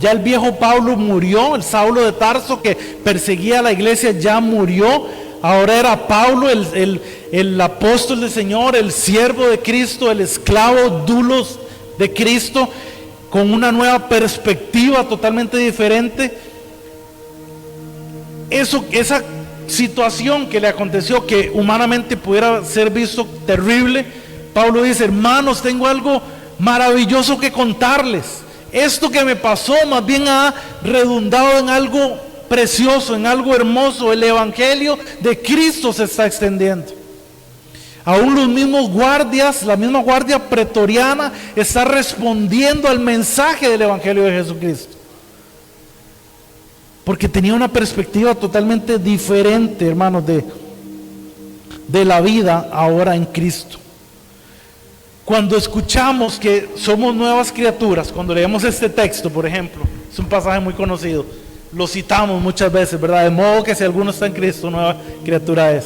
ya el viejo Pablo murió, el Saulo de Tarso que perseguía a la iglesia ya murió. Ahora era Pablo el apóstol del Señor, el siervo de Cristo, el esclavo dulos de Cristo, con una nueva perspectiva totalmente diferente. Esa situación que le aconteció, que humanamente pudiera ser visto terrible, Pablo dice, hermanos, tengo algo maravilloso que contarles. Esto que me pasó más bien ha redundado en algo precioso, en algo hermoso. El evangelio de Cristo se está extendiendo. Aún los mismos guardias, la misma guardia pretoriana está respondiendo al mensaje del evangelio de Jesucristo, porque tenía una perspectiva totalmente diferente, hermanos, de la vida ahora en Cristo. Cuando escuchamos que somos nuevas criaturas, cuando leemos este texto, por ejemplo, es un pasaje muy conocido, lo citamos muchas veces, ¿verdad? De modo que si alguno está en Cristo, nueva criatura es.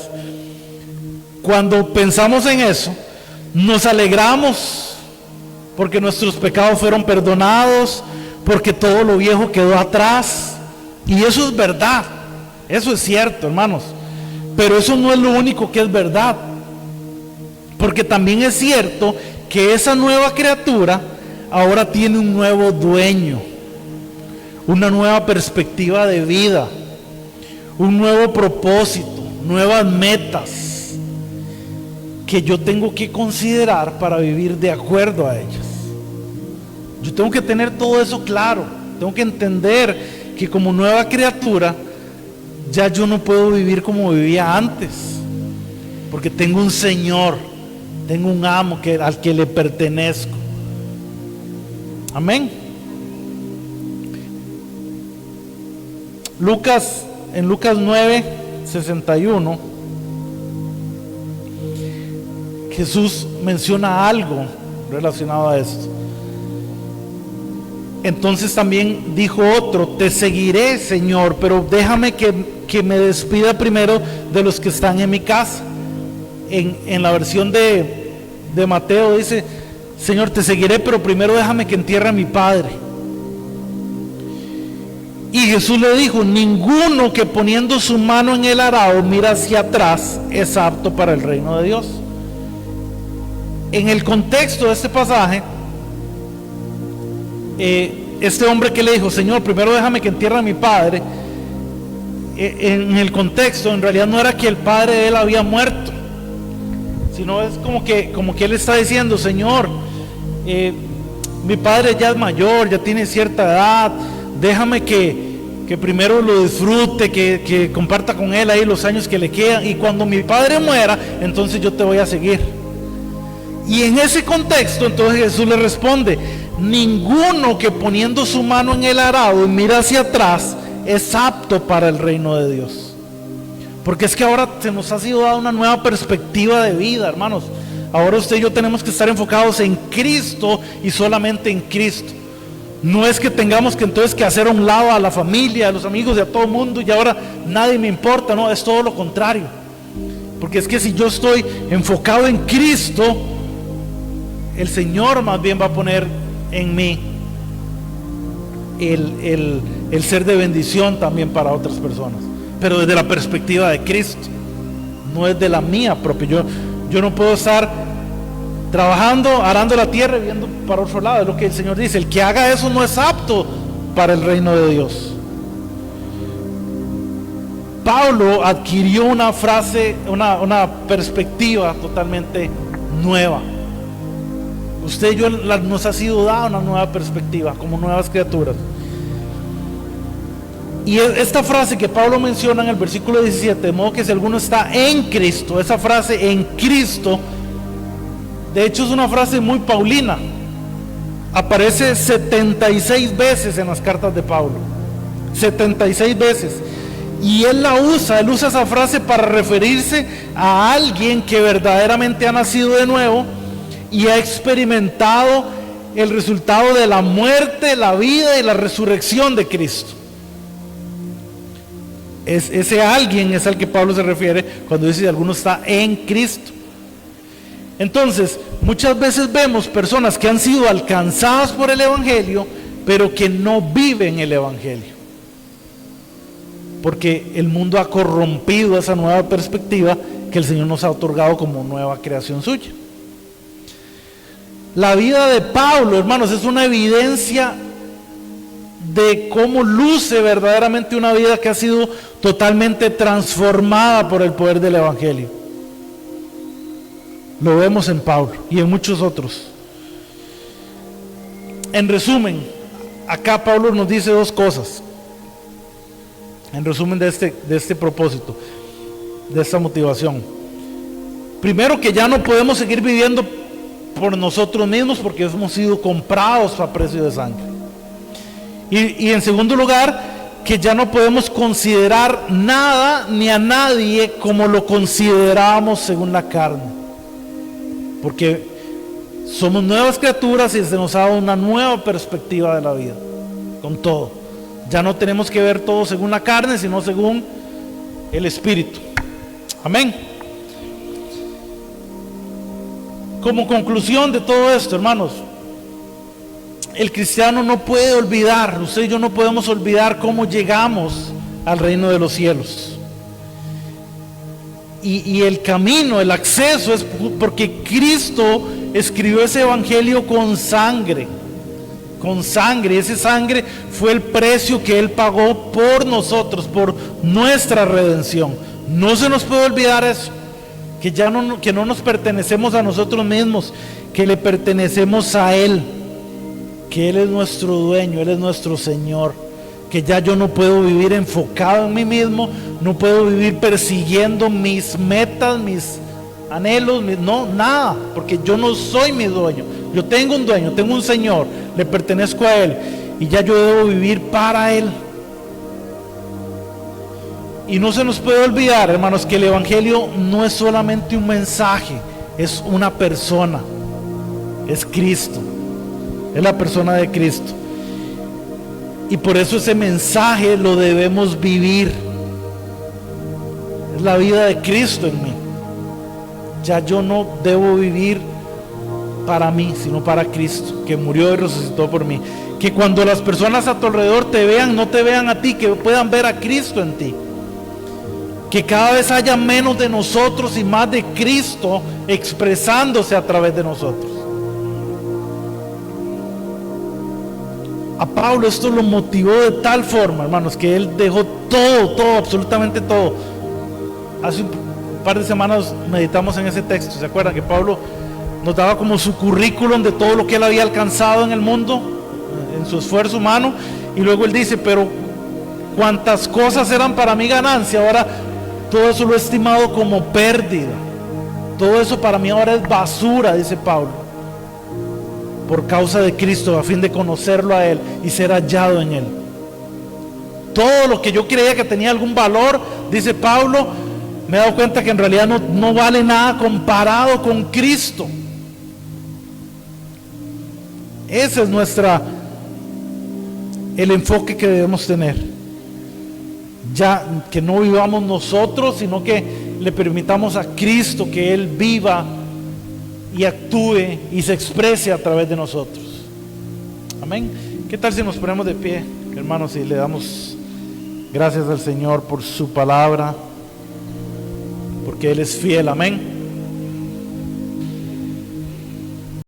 Cuando pensamos en eso, nos alegramos porque nuestros pecados fueron perdonados, porque todo lo viejo quedó atrás. Y eso es verdad, eso es cierto, hermanos. Pero eso no es lo único que es verdad, porque también es cierto que esa nueva criatura ahora tiene un nuevo dueño, una nueva perspectiva de vida, un nuevo propósito, nuevas metas que yo tengo que considerar para vivir de acuerdo a ellas. Yo tengo que tener todo eso claro. Tengo que entender que como nueva criatura ya yo no puedo vivir como vivía antes, porque tengo un Señor, tengo un amo al que le pertenezco. Amén. En Lucas 9:61, Jesús menciona algo relacionado a esto. Entonces también dijo otro: te seguiré, Señor, pero déjame que me despida primero de los que están en mi casa. En la versión de Mateo dice: Señor, te seguiré, pero primero déjame que entierre a mi padre. Y Jesús le dijo: ninguno que poniendo su mano en el arado mira hacia atrás es apto para el reino de Dios. En el contexto de este pasaje, este hombre que le dijo: Señor, primero déjame que entierre a mi padre, en el contexto en realidad no era que el padre de él había muerto, sino es como que él está diciendo: Señor, mi padre ya es mayor, ya tiene cierta edad, déjame que primero lo disfrute, que comparta con él ahí los años que le quedan, y cuando mi padre muera, entonces yo te voy a seguir. Y en ese contexto entonces Jesús le responde: ninguno que poniendo su mano en el arado y mira hacia atrás es apto para el reino de Dios. Porque es que ahora se nos ha sido dada una nueva perspectiva de vida, hermanos. Ahora usted y yo tenemos que estar enfocados en Cristo y solamente en Cristo. No es que tengamos que entonces que hacer a un lado a la familia, a los amigos y a todo el mundo, y ahora nadie me importa. No, es todo lo contrario. Porque es que si yo estoy enfocado en Cristo, el Señor más bien va a poner en mí el ser de bendición también para otras personas, pero desde la perspectiva de Cristo, no es de la mía propia. Yo no puedo estar trabajando, arando la tierra y viendo para otro lado. Es lo que el Señor dice: el que haga eso no es apto para el reino de Dios. Pablo adquirió una una perspectiva totalmente nueva. Usted y yo nos ha sido dada una nueva perspectiva como nuevas criaturas. Y esta frase que Pablo menciona en el versículo 17, de modo que si alguno está en Cristo, esa frase en Cristo, de hecho es una frase muy paulina. Aparece 76 veces en las cartas de Pablo. 76 veces. Y él usa esa frase para referirse a alguien que verdaderamente ha nacido de nuevo y ha experimentado el resultado de la muerte, la vida y la resurrección de Cristo. Ese alguien es al que Pablo se refiere cuando dice: alguno está en Cristo. Entonces, muchas veces vemos personas que han sido alcanzadas por el Evangelio, pero que no viven el Evangelio, porque el mundo ha corrompido esa nueva perspectiva que el Señor nos ha otorgado como nueva creación suya. La vida de Pablo, hermanos, es una evidencia de cómo luce verdaderamente una vida que ha sido totalmente transformada por el poder del Evangelio. Lo vemos en Pablo y en muchos otros. En resumen, acá Pablo nos dice dos cosas. En resumen de este propósito, de esta motivación. Primero, que ya no podemos seguir viviendo por nosotros mismos, porque hemos sido comprados a precio de sangre. Y en segundo lugar, que ya no podemos considerar nada ni a nadie como lo considerábamos según la carne, porque somos nuevas criaturas y se nos ha dado una nueva perspectiva de la vida, con todo. Ya no tenemos que ver todo según la carne, sino según el Espíritu. Amén. Como conclusión de todo esto, hermanos, el cristiano no puede olvidar, usted y yo no podemos olvidar cómo llegamos al reino de los cielos. Y el camino, el acceso es porque Cristo escribió ese evangelio con sangre. Con sangre, ese sangre fue el precio que Él pagó por nosotros, por nuestra redención. No se nos puede olvidar eso, que no nos pertenecemos a nosotros mismos, que le pertenecemos a Él, que Él es nuestro dueño, Él es nuestro Señor, que ya yo no puedo vivir enfocado en mí mismo, no puedo vivir persiguiendo mis metas, mis anhelos, no, nada, porque yo no soy mi dueño. Yo tengo un dueño, tengo un Señor, le pertenezco a Él y ya yo debo vivir para Él. Y no se nos puede olvidar, hermanos, que el Evangelio no es solamente un mensaje, es una persona, es Cristo, es la persona de Cristo. Y por eso ese mensaje lo debemos vivir. Es la vida de Cristo en mí. Ya yo no debo vivir para mí, sino para Cristo, que murió y resucitó por mí. Que cuando las personas a tu alrededor te vean, no te vean a ti, que puedan ver a Cristo en ti. Que cada vez haya menos de nosotros y más de Cristo expresándose a través de nosotros. A Pablo esto lo motivó de tal forma, hermanos, que él dejó todo, absolutamente todo. Hace un par de semanas meditamos en ese texto. ¿Se acuerdan que Pablo nos daba como su currículum de todo lo que él había alcanzado en el mundo, en su esfuerzo humano? Y luego él dice, pero cuantas cosas eran para mí ganancia, ahora todo eso lo he estimado como pérdida. Todo eso para mí ahora es basura, dice Pablo, por causa de Cristo, a fin de conocerlo a Él y ser hallado en Él. Todo lo que yo creía que tenía algún valor, dice Pablo, me he dado cuenta que en realidad no vale nada comparado con Cristo. Ese es el enfoque que debemos tener. Ya que no vivamos nosotros, sino que le permitamos a Cristo que Él viva y actúe y se exprese a través de nosotros. Amén. ¿Qué tal si nos ponemos de pie, hermanos, y le damos gracias al Señor por su palabra, porque Él es fiel? Amén.